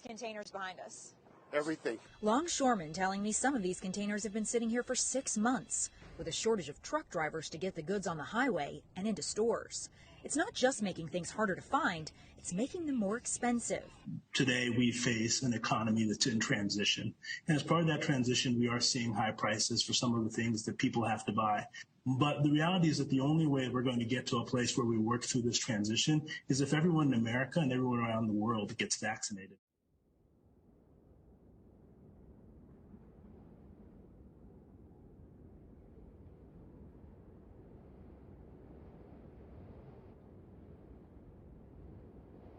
containers behind us? Everything. Longshoremen telling me some of these containers have been sitting here for 6 months, with a shortage of truck drivers to get the goods on the highway and into stores. It's not just making things harder to find, it's making them more expensive. Today, we face an economy that's in transition. And as part of that transition, we are seeing high prices for some of the things that people have to buy. But the reality is that the only way we're going to get to a place where we work through this transition is if everyone in America and everyone around the world gets vaccinated.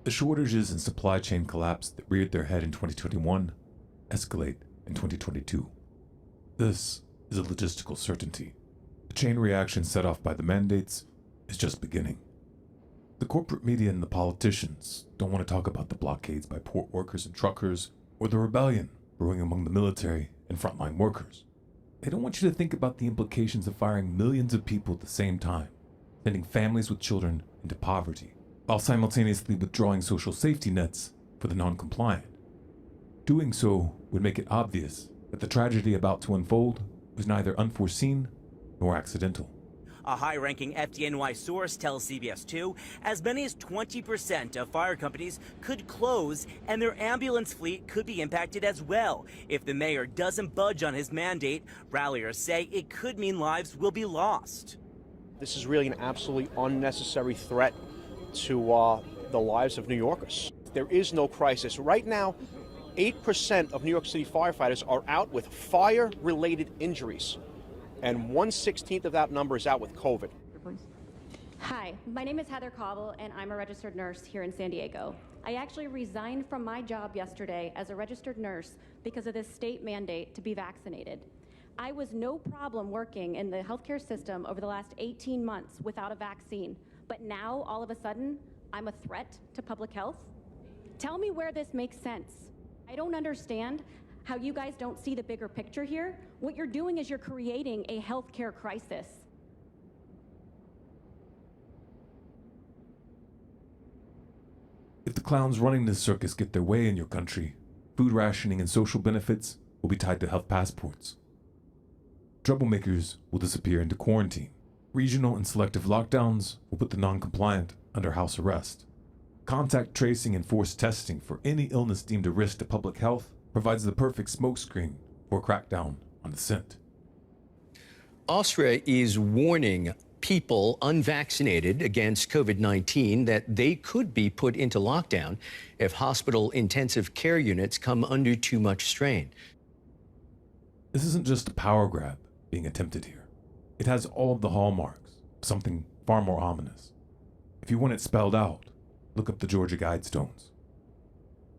The shortages and supply chain collapse that reared their head in 2021 escalate in 2022. This is a logistical certainty. The chain reaction set off by the mandates is just beginning. The corporate media and the politicians don't want to talk about the blockades by port workers and truckers or the rebellion brewing among the military and frontline workers. They don't want you to think about the implications of firing millions of people at the same time, sending families with children into poverty, while simultaneously withdrawing social safety nets for the non-compliant. Doing so would make it obvious that the tragedy about to unfold was neither unforeseen nor accidental. A high-ranking FDNY source tells CBS2 as many as 20% of fire companies could close and their ambulance fleet could be impacted as well. If the mayor doesn't budge on his mandate, ralliers say it could mean lives will be lost. This is really an absolutely unnecessary threat to the lives of New Yorkers. There is no crisis. Right now, 8% of New York City firefighters are out with fire-related injuries, and 1/16 of that number is out with COVID. Hi, my name is Heather Cobble, and I'm a registered nurse here in San Diego. I actually resigned from my job yesterday as a registered nurse because of this state mandate to be vaccinated. I was no problem working in the healthcare system over the last 18 months without a vaccine. But now, all of a sudden, I'm a threat to public health? Tell me where this makes sense. I don't understand how you guys don't see the bigger picture here. What you're doing is you're creating a healthcare crisis. If the clowns running this circus get their way in your country, food rationing and social benefits will be tied to health passports. Troublemakers will disappear into quarantine. Regional and selective lockdowns will put the non-compliant under house arrest. Contact tracing and forced testing for any illness deemed a risk to public health provides the perfect smokescreen for a crackdown on dissent. Austria is warning people unvaccinated against COVID-19 that they could be put into lockdown if hospital intensive care units come under too much strain. This isn't just a power grab being attempted here. It has all of the hallmarks of something far more ominous. If you want it spelled out, look up the Georgia Guidestones.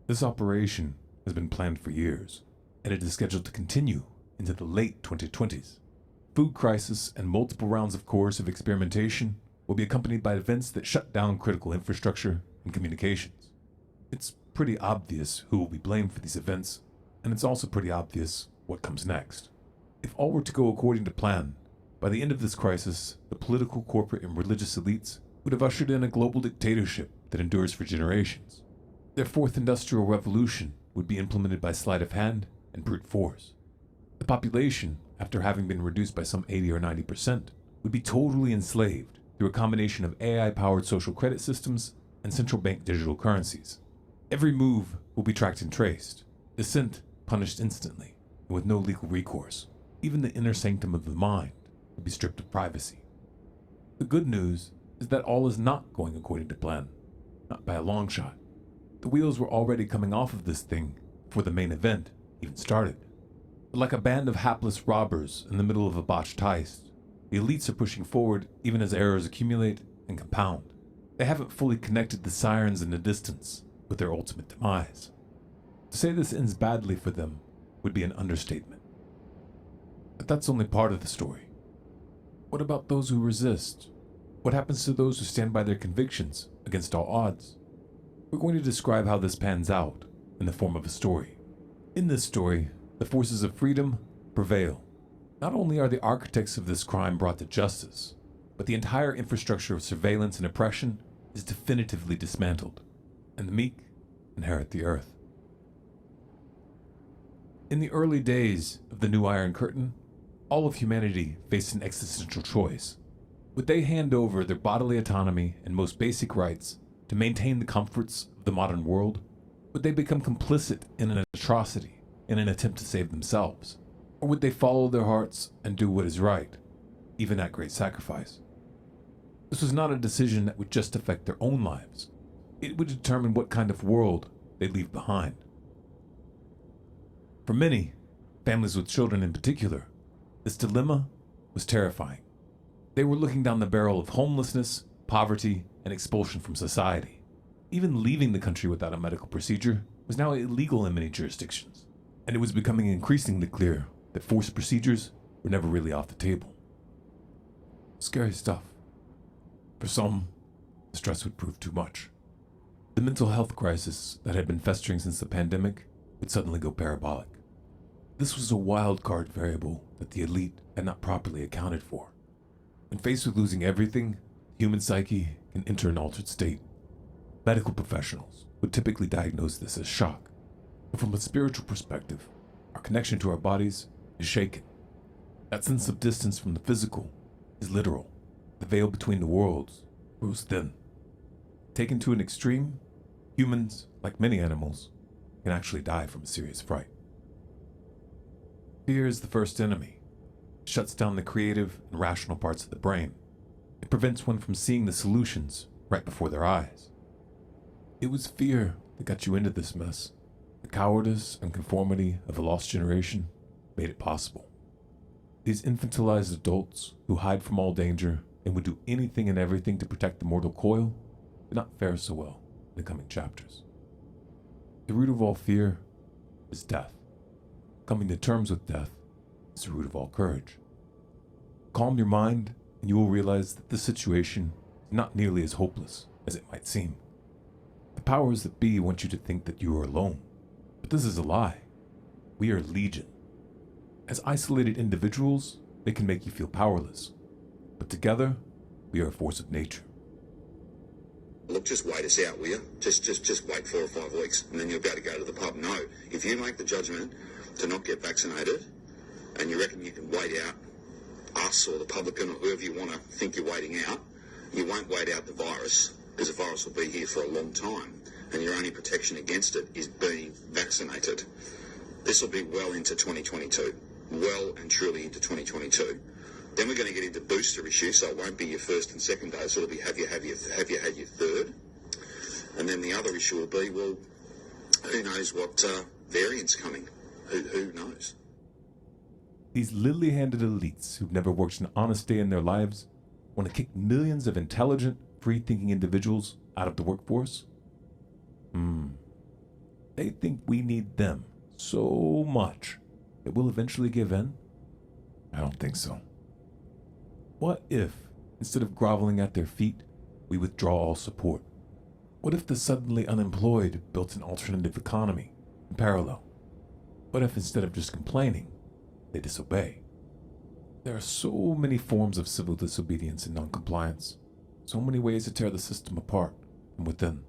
This operation has been planned for years, and it is scheduled to continue into the late 2020s. Food crisis and multiple rounds of coercive experimentation will be accompanied by events that shut down critical infrastructure and communications. It's pretty obvious who will be blamed for these events, and it's also pretty obvious what comes next. If all were to go according to plan, by the end of this crisis, the political, corporate, and religious elites would have ushered in a global dictatorship that endures for generations. Their fourth industrial revolution would be implemented by sleight of hand and brute force. The population, after having been reduced by some 80 or 90%, would be totally enslaved through a combination of AI-powered social credit systems and central bank digital currencies. Every move will be tracked and traced, dissent punished instantly, and with no legal recourse. Even the inner sanctum of the mind would be stripped of privacy. The good news is that all is not going according to plan, not by a long shot. The wheels were already coming off of this thing before the main event even started. But like a band of hapless robbers in the middle of a botched heist, the elites are pushing forward even as errors accumulate and compound. They haven't fully connected the sirens in the distance with their ultimate demise. To say this ends badly for them would be an understatement. But that's only part of the story. What about those who resist? What happens to those who stand by their convictions against all odds? We're going to describe how this pans out in the form of a story. In this story, the forces of freedom prevail. Not only are the architects of this crime brought to justice, but the entire infrastructure of surveillance and oppression is definitively dismantled, and the meek inherit the earth. In the early days of the new Iron Curtain, all of humanity faced an existential choice. Would they hand over their bodily autonomy and most basic rights to maintain the comforts of the modern world? Would they become complicit in an atrocity in an attempt to save themselves? Or would they follow their hearts and do what is right, even at great sacrifice? This was not a decision that would just affect their own lives. It would determine what kind of world they'd leave behind. For many, families with children in particular, this dilemma was terrifying. They were looking down the barrel of homelessness, poverty, and expulsion from society. Even leaving the country without a medical procedure was now illegal in many jurisdictions, and it was becoming increasingly clear that forced procedures were never really off the table. Scary stuff. For some, the stress would prove too much. The mental health crisis that had been festering since the pandemic would suddenly go parabolic. This was a wild card variable that the elite had not properly accounted for. When faced with losing everything, the human psyche can enter an altered state. Medical professionals would typically diagnose this as shock. But from a spiritual perspective, our connection to our bodies is shaken. That sense of distance from the physical is literal. The veil between the worlds grows thin. Taken to an extreme, humans, like many animals, can actually die from a serious fright. Fear is the first enemy. It shuts down the creative and rational parts of the brain. It prevents one from seeing the solutions right before their eyes. It was fear that got you into this mess. The cowardice and conformity of a lost generation made it possible. These infantilized adults who hide from all danger and would do anything and everything to protect the mortal coil did not fare so well in the coming chapters. The root of all fear is death. Coming to terms with death is the root of all courage. Calm your mind and you will realize that this situation is not nearly as hopeless as it might seem. The powers that be want you to think that you are alone, but this is a lie. We are legion. As isolated individuals, they can make you feel powerless, but together, we are a force of nature. Look, just wait us out, will you? Just wait 4 or 5 weeks, and then you'll be able to go to the pub. No, if you make the judgment to not get vaccinated, and you reckon you can wait out us or the publican or whoever you want to think you're waiting out, you won't wait out the virus, because the virus will be here for a long time, and your only protection against it is being vaccinated. This will be well into 2022, well and truly into 2022. Then we're going to get into booster issues, so it won't be your first and second dose, it'll be have you had your third. And then the other issue will be, well, who knows what variant's coming? Who knows? These lily-handed elites who've never worked an honest day in their lives want to kick millions of intelligent, free-thinking individuals out of the workforce? They think we need them so much that we'll eventually give in? I don't think so. What if, instead of groveling at their feet, we withdraw all support? What if the suddenly unemployed built an alternative economy in parallel? What if instead of just complaining, they disobey? There are so many forms of civil disobedience and noncompliance, so many ways to tear the system apart from within.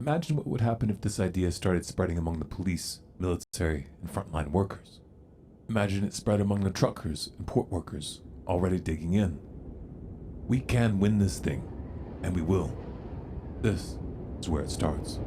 Imagine what would happen if this idea started spreading among the police, military, and frontline workers. Imagine it spread among the truckers and port workers already digging in. We can win this thing, and we will. This is where it starts.